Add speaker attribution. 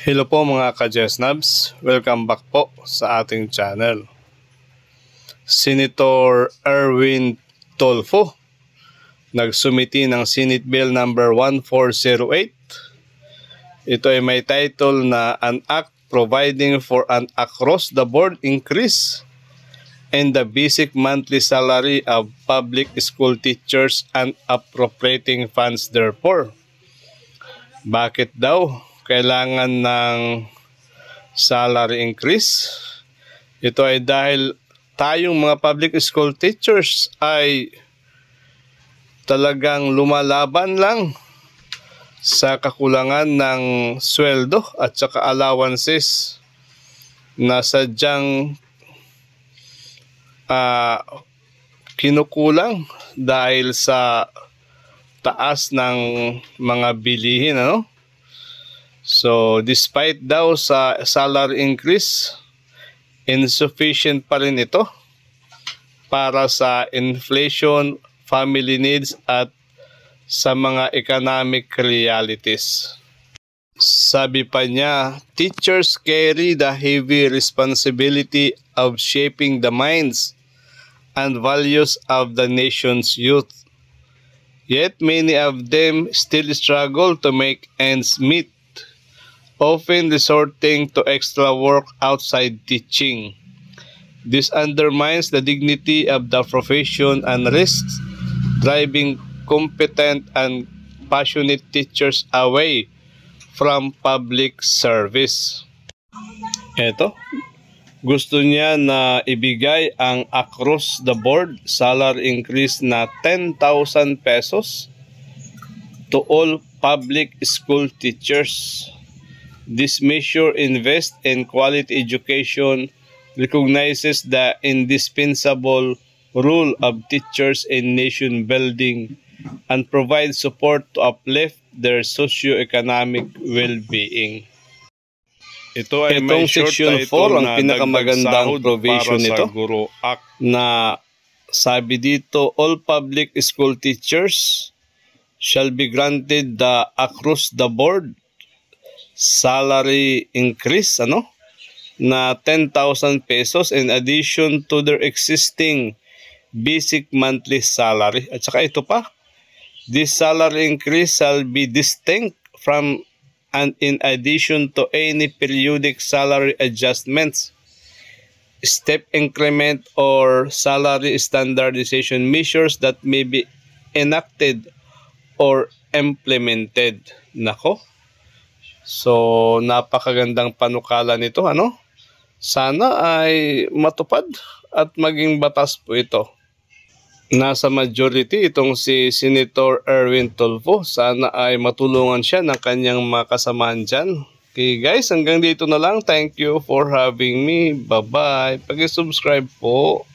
Speaker 1: Hello po mga ka-Jesnabs, welcome back po sa ating channel. Senator Erwin Tulfo nagsumiti ng Senate Bill number 1408. Ito ay may title na An Act Providing for an Across-the-Board Increase in the Basic Monthly Salary of Public School Teachers and Appropriating Funds Therefore. Bakit daw kailangan ng salary increase? Ito ay dahil tayong mga public school teachers ay talagang lumalaban lang sa kakulangan ng sweldo at saka allowances na sadyang kinukulang dahil sa taas ng mga bilihin, ano? So, despite daw sa salary increase, insufficient pa rin ito para sa inflation, family needs, at sa mga economic realities. Sabi pa niya, teachers carry the heavy responsibility of shaping the minds and values of the nation's youth. Yet many of them still struggle to make ends meet, often resorting to extra work outside teaching. This undermines the dignity of the profession and risks driving competent and passionate teachers away from public service. Ito, gusto niya na ibigay ang across the board salary increase na 10,000 pesos to all public school teachers. This measure invests in quality education, recognizes the indispensable role of teachers in nation building, and provides support to uplift their socio-economic well-being. Ito ay itong Section 4 ang pinakamagandang provision nito na sabi dito, all public school teachers shall be granted the across-the-board salary increase na 10,000 pesos in addition to their existing basic monthly salary. At saka ito pa, this salary increase shall be distinct from and in addition to any periodic salary adjustments, step increment, or salary standardization measures that may be enacted or implemented. Nako. So, napakagandang panukala nito, Sana ay matupad at maging batas po ito. Nasa majority itong si Senator Erwin Tulfo. Sana ay matulungan siya ng kanyang mga kasamahan dyan. Okay guys, hanggang dito na lang. Thank you for having me. Bye-bye. Pag-subscribe po.